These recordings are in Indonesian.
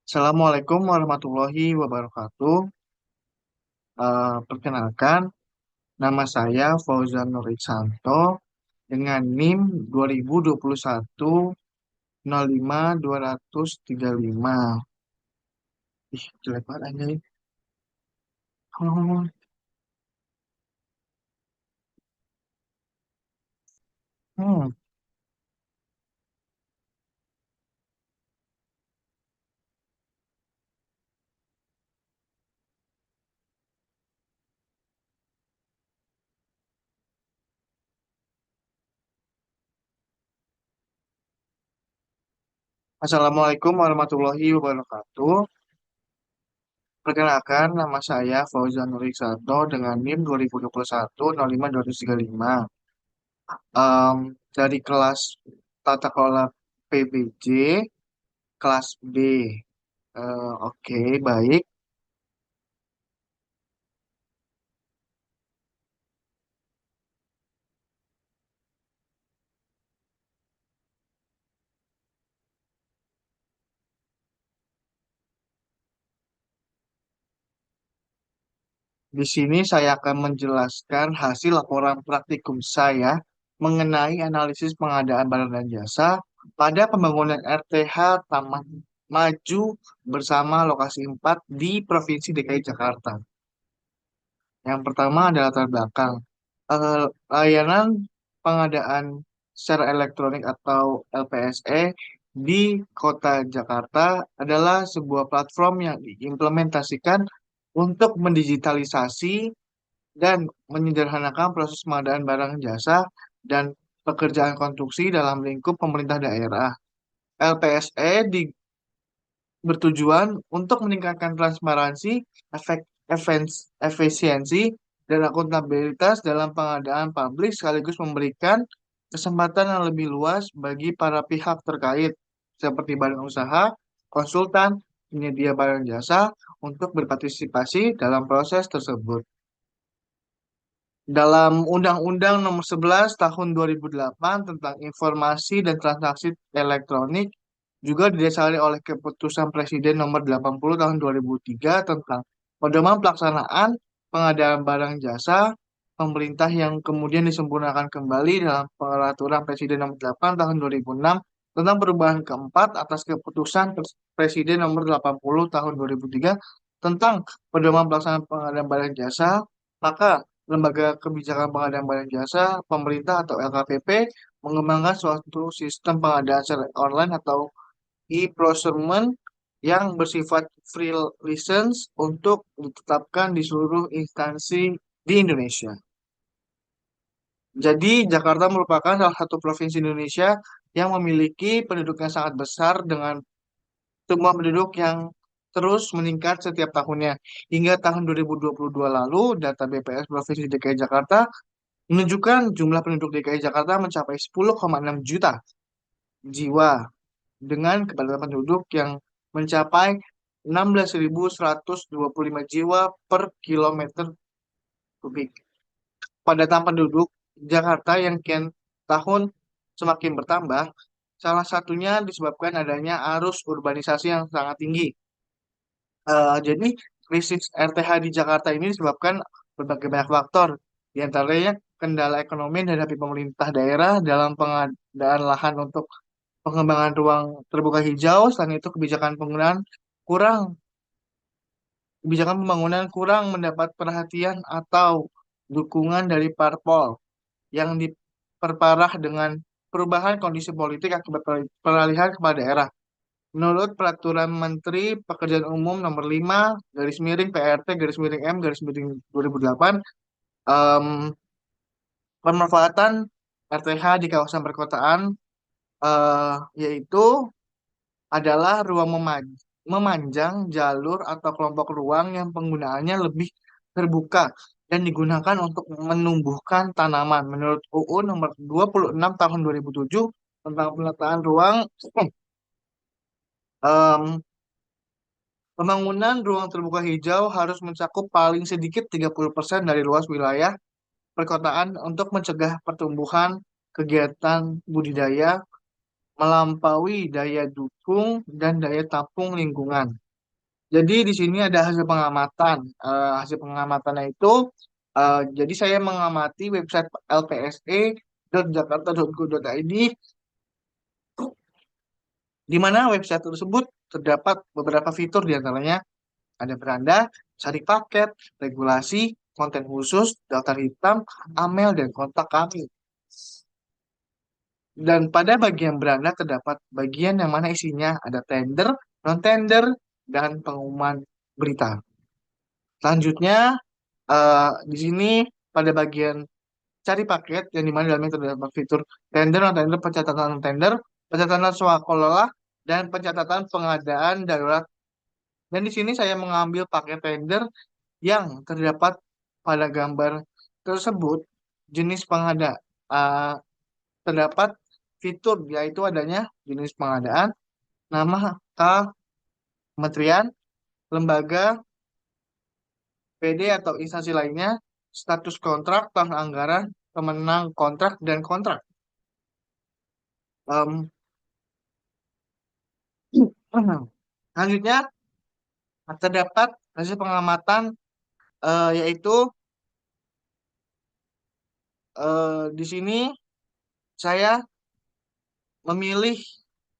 Assalamualaikum warahmatullahi wabarakatuh. Perkenalkan, nama saya Fauzan Nur Iksanto dengan NIM 2021 05 235. Ih, jelek banget aja ini. Oh, hmm. Assalamualaikum warahmatullahi wabarakatuh. Perkenalkan, nama saya Fauzan Nur Iksanto dengan NIM 2021 05 235. Dari kelas Tata Kelola PBJ, kelas B. Oke, baik. Di sini saya akan menjelaskan hasil laporan praktikum saya mengenai analisis pengadaan barang dan jasa pada pembangunan RTH Taman Maju bersama lokasi 4 di Provinsi DKI Jakarta. Yang pertama adalah latar belakang. Layanan pengadaan secara elektronik atau LPSE di Kota Jakarta adalah sebuah platform yang diimplementasikan untuk mendigitalisasi dan menyederhanakan proses pengadaan barang jasa dan pekerjaan konstruksi dalam lingkup pemerintah daerah. LPSE bertujuan untuk meningkatkan transparansi, efisiensi, dan akuntabilitas dalam pengadaan publik sekaligus memberikan kesempatan yang lebih luas bagi para pihak terkait seperti badan usaha, konsultan, penyedia barang jasa untuk berpartisipasi dalam proses tersebut. Dalam Undang-Undang Nomor 11 Tahun 2008 tentang Informasi dan Transaksi Elektronik juga didasari oleh Keputusan Presiden Nomor 80 Tahun 2003 tentang pedoman pelaksanaan pengadaan barang jasa pemerintah yang kemudian disempurnakan kembali dalam Peraturan Presiden Nomor 8 Tahun 2006 tentang perubahan keempat atas Keputusan Presiden Nomor 80 Tahun 2003 tentang pedoman pelaksanaan pengadaan barang jasa. Maka Lembaga Kebijakan Pengadaan Barang Jasa Pemerintah atau LKPP mengembangkan suatu sistem pengadaan secara online atau e-procurement yang bersifat free license untuk ditetapkan di seluruh instansi di Indonesia. Jadi, Jakarta merupakan salah satu provinsi Indonesia yang memiliki penduduk yang sangat besar dengan jumlah penduduk yang terus meningkat setiap tahunnya. Hingga tahun 2022 lalu, data BPS Provinsi DKI Jakarta menunjukkan jumlah penduduk DKI Jakarta mencapai 10,6 juta jiwa dengan kepadatan penduduk yang mencapai 16.125 jiwa per kilometer kubik. Padatan penduduk Jakarta yang kian tahun semakin bertambah, salah satunya disebabkan adanya arus urbanisasi yang sangat tinggi. Jadi krisis RTH di Jakarta ini disebabkan berbagai banyak faktor, di antaranya kendala ekonomi yang dihadapi pemerintah daerah dalam pengadaan lahan untuk pengembangan ruang terbuka hijau. Selain itu kurang kebijakan pembangunan kurang mendapat perhatian atau dukungan dari parpol yang diperparah dengan perubahan kondisi politik akibat peralihan kepala daerah. Menurut Peraturan Menteri Pekerjaan Umum Nomor 5 garis miring PRT garis miring M garis miring 2008, em, pemanfaatan RTH di kawasan perkotaan eh, yaitu adalah ruang memanjang jalur atau kelompok ruang yang penggunaannya lebih terbuka dan digunakan untuk menumbuhkan tanaman. Menurut UU nomor 26 tahun 2007 tentang penataan ruang, em, pembangunan ruang terbuka hijau harus mencakup paling sedikit 30% dari luas wilayah perkotaan untuk mencegah pertumbuhan kegiatan budidaya melampaui daya dukung dan daya tampung lingkungan. Jadi di sini ada hasil pengamatan. Hasil pengamatannya itu, jadi saya mengamati website lpse.jakarta.go.id, di mana website tersebut terdapat beberapa fitur, diantaranya ada beranda, cari paket, regulasi, konten khusus, daftar hitam, amel, dan kontak kami. Dan pada bagian beranda terdapat bagian yang mana isinya ada tender, non-tender, dan pengumuman berita. Selanjutnya, di sini pada bagian cari paket yang dimana dalamnya terdapat fitur tender, non-tender, pencatatan non-tender, pencatatan swakelola, dan pencatatan pengadaan darurat. Dan di sini saya mengambil paket tender yang terdapat pada gambar tersebut. Jenis pengadaan, terdapat fitur yaitu adanya jenis pengadaan, nama kementerian, lembaga, PD atau instansi lainnya, status kontrak, tahun anggaran, pemenang kontrak, dan kontrak. Em, Selanjutnya terdapat hasil pengamatan, yaitu di sini saya memilih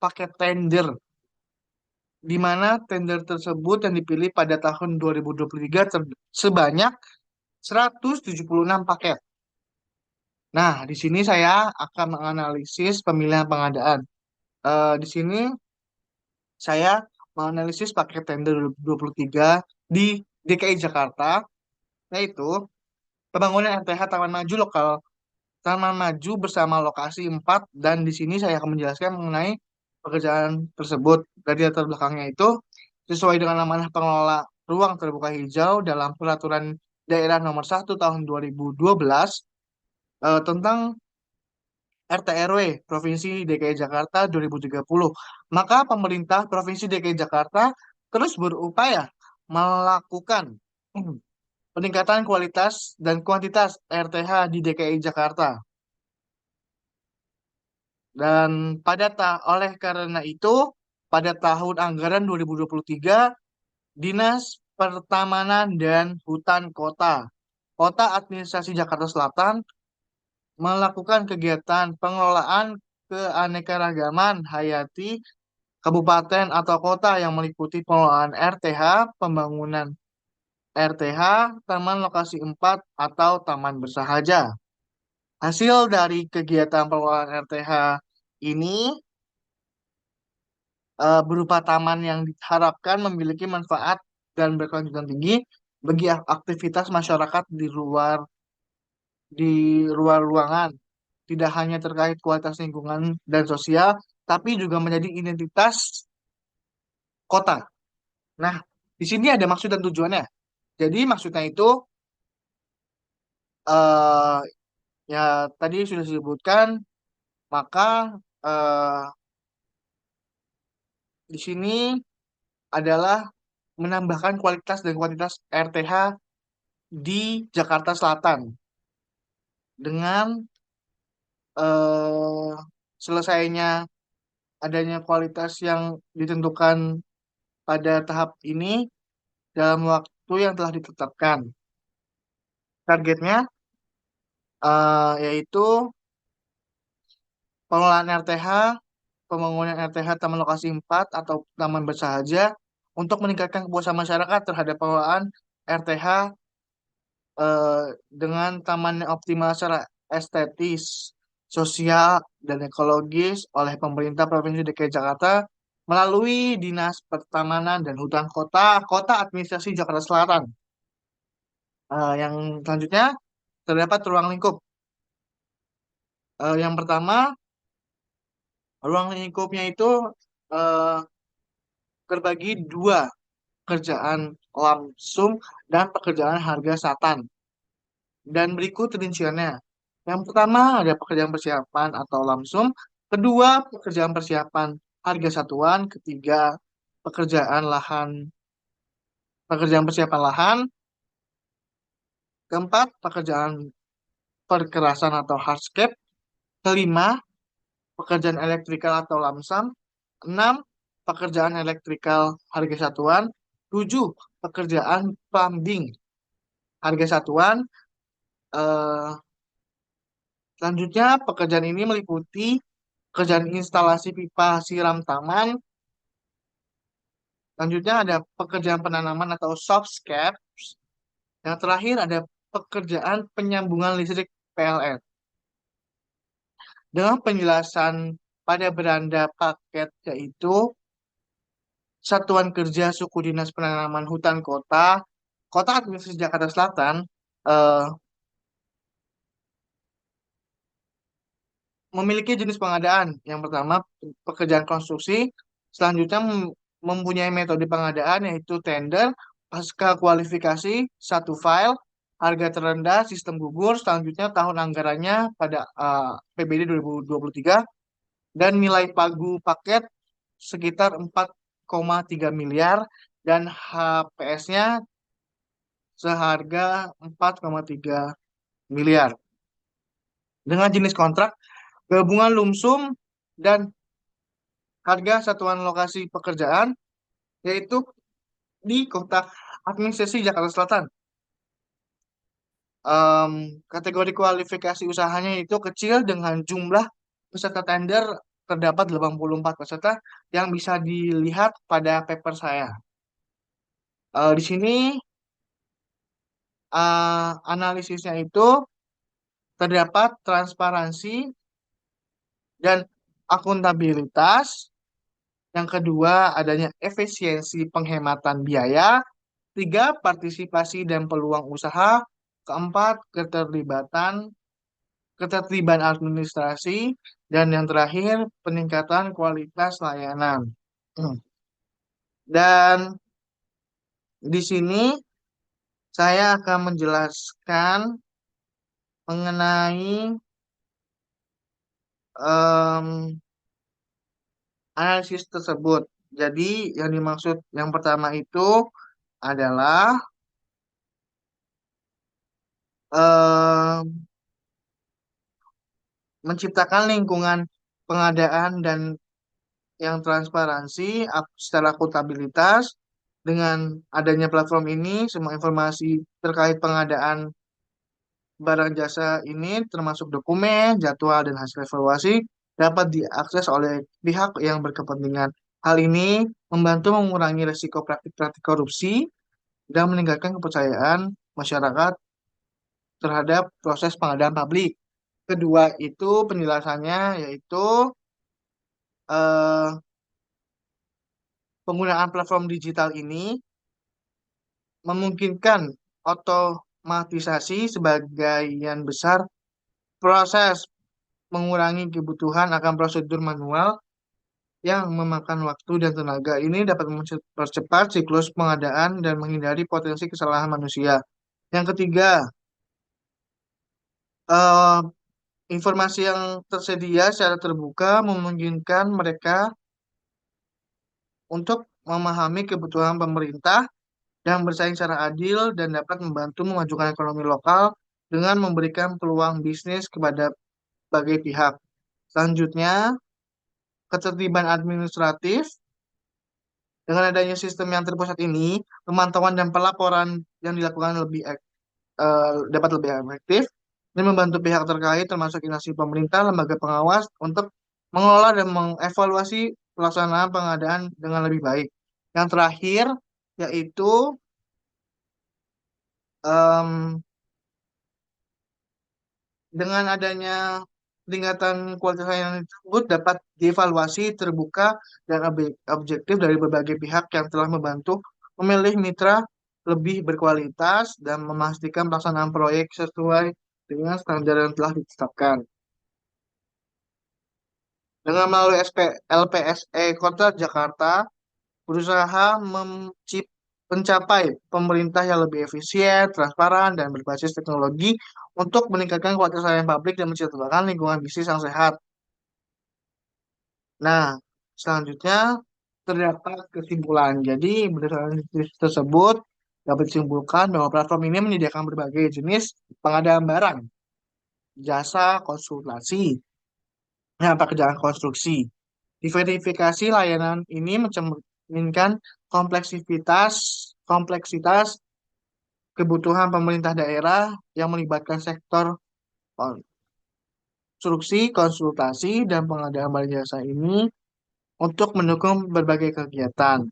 paket tender, di mana tender tersebut yang dipilih pada tahun 2023 sebanyak 176 paket. Nah, di sini saya akan menganalisis pemilihan pengadaan. Di sini saya menganalisis paket tender 2023 di DKI Jakarta, yaitu pembangunan RTH Taman Maju lokal, Taman Maju bersama lokasi 4, dan di sini saya akan menjelaskan mengenai pekerjaan tersebut. Dari latar belakangnya itu, sesuai dengan amanah pengelola ruang terbuka hijau dalam Peraturan Daerah Nomor 1 Tahun 2012, tentang RT RW Provinsi DKI Jakarta 2030. Maka pemerintah Provinsi DKI Jakarta terus berupaya melakukan peningkatan kualitas dan kuantitas RTH di DKI Jakarta. Dan oleh karena itu, pada tahun anggaran 2023, Dinas Pertamanan dan Hutan Kota Administrasi Jakarta Selatan melakukan kegiatan pengelolaan keanekaragaman hayati kabupaten atau kota yang meliputi pengelolaan RTH, pembangunan RTH, taman lokasi 4 atau taman bersahaja. Hasil dari kegiatan pengelolaan RTH ini berupa taman yang diharapkan memiliki manfaat dan berkelanjutan tinggi bagi aktivitas masyarakat di luar ruangan, tidak hanya terkait kualitas lingkungan dan sosial, tapi juga menjadi identitas kota. Nah, di sini ada maksud dan tujuannya. Jadi maksudnya itu, eh, ya tadi sudah disebutkan, maka eh, di sini adalah menambahkan kualitas dan kuantitas RTH di Jakarta Selatan dengan eh, selesainya adanya kualitas yang ditentukan pada tahap ini dalam waktu yang telah ditetapkan. Targetnya yaitu pengelolaan RTH, pembangunan RTH Taman Lokasi 4 atau Taman Bersahaja untuk meningkatkan kepuasan masyarakat terhadap pengelolaan RTH, eh, dengan taman yang optimal secara estetis, sosial, dan ekologis oleh pemerintah Provinsi DKI Jakarta melalui Dinas Pertamanan dan Hutan Kota Administrasi Jakarta Selatan. Yang selanjutnya terdapat ruang lingkup. Yang pertama, ruang lingkupnya itu eh, terbagi dua, pekerjaan langsung dan pekerjaan harga satan. Dan berikut rinciannya. Yang pertama ada pekerjaan persiapan atau lamsum, kedua pekerjaan persiapan harga satuan, ketiga pekerjaan lahan, pekerjaan persiapan lahan, keempat pekerjaan perkerasan atau hardscape, kelima pekerjaan elektrikal atau lamsam, 6 pekerjaan elektrikal harga satuan, 7 pekerjaan plumbing harga satuan. Eh, Selanjutnya, pekerjaan ini meliputi pekerjaan instalasi pipa siram taman. Selanjutnya ada pekerjaan penanaman atau softscape. Yang terakhir ada pekerjaan penyambungan listrik PLN. Dengan penjelasan pada beranda paket yaitu Satuan Kerja Suku Dinas Penanaman Hutan Kota Administrasi Jakarta Selatan, eh, memiliki jenis pengadaan. Yang pertama, pekerjaan konstruksi. Selanjutnya mempunyai metode pengadaan yaitu tender, pasca kualifikasi, satu file, harga terendah, sistem gugur. Selanjutnya tahun anggarannya pada PBD 2023 dan nilai pagu paket sekitar 4,3 miliar dan HPS-nya seharga 4,3 miliar. Dengan jenis kontrak gabungan lumsum dan harga satuan lokasi pekerjaan yaitu di kota administrasi Jakarta Selatan. Kategori kualifikasi usahanya itu kecil dengan jumlah peserta tender terdapat 84 peserta yang bisa dilihat pada paper saya. Di sini analisisnya itu terdapat transparansi dan akuntabilitas. Yang kedua, adanya efisiensi penghematan biaya. Tiga, partisipasi dan peluang usaha. Keempat, ketertiban administrasi. Dan yang terakhir, peningkatan kualitas layanan. Dan di sini saya akan menjelaskan mengenai em, analisis tersebut. Jadi, yang dimaksud yang pertama itu adalah em, menciptakan lingkungan pengadaan dan yang transparansi secara akuntabilitas. Dengan adanya platform ini, semua informasi terkait pengadaan barang jasa ini termasuk dokumen, jadwal, dan hasil evaluasi dapat diakses oleh pihak yang berkepentingan. Hal ini membantu mengurangi risiko praktik-praktik korupsi dan meningkatkan kepercayaan masyarakat terhadap proses pengadaan publik. Kedua itu penjelasannya yaitu eh, penggunaan platform digital ini memungkinkan otomatisasi sebagian besar proses, mengurangi kebutuhan akan prosedur manual yang memakan waktu dan tenaga. Ini dapat mempercepat siklus pengadaan dan menghindari potensi kesalahan manusia. Yang ketiga, eh, informasi yang tersedia secara terbuka memungkinkan mereka untuk memahami kebutuhan pemerintah dan bersaing secara adil dan dapat membantu memajukan ekonomi lokal dengan memberikan peluang bisnis kepada berbagai pihak. Selanjutnya, ketertiban administratif. Dengan adanya sistem yang terpusat ini, pemantauan dan pelaporan yang dilakukan dapat lebih efektif dan membantu pihak terkait termasuk instansi pemerintah, lembaga pengawas untuk mengelola dan mengevaluasi pelaksanaan pengadaan dengan lebih baik. Yang terakhir yaitu em, dengan adanya peningkatan kualitas layanan tersebut dapat dievaluasi terbuka dan objektif dari berbagai pihak yang telah membantu memilih mitra lebih berkualitas dan memastikan pelaksanaan proyek sesuai dengan standar yang telah ditetapkan. Dengan melalui LPSE Kota Jakarta berusaha mencapai pemerintah yang lebih efisien, transparan, dan berbasis teknologi untuk meningkatkan kualitas layanan publik dan menciptakan lingkungan bisnis yang sehat. Nah, selanjutnya terdapat kesimpulan. Jadi, berdasarkan tersebut dapat disimpulkan bahwa platform ini menyediakan berbagai jenis pengadaan barang, jasa, konsultasi, Nah, pekerjaan konstruksi. Diverifikasi layanan ini mencerminkan kompleksitas kompleksitas kebutuhan pemerintah daerah yang melibatkan sektor konstruksi, konsultasi, dan pengadaan barang jasa ini untuk mendukung berbagai kegiatan.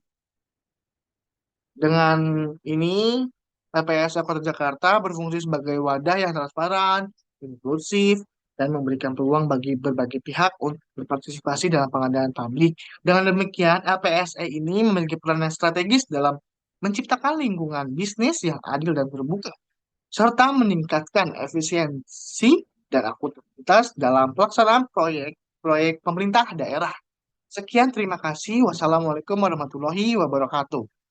Dengan ini, PPS Kota Jakarta berfungsi sebagai wadah yang transparan, inklusif, dan memberikan peluang bagi berbagai pihak untuk berpartisipasi dalam pengadaan publik. Dengan demikian, LPSE ini memiliki peran yang strategis dalam menciptakan lingkungan bisnis yang adil dan terbuka, serta meningkatkan efisiensi dan akuntabilitas dalam pelaksanaan proyek-proyek pemerintah daerah. Sekian, terima kasih. Wassalamualaikum warahmatullahi wabarakatuh.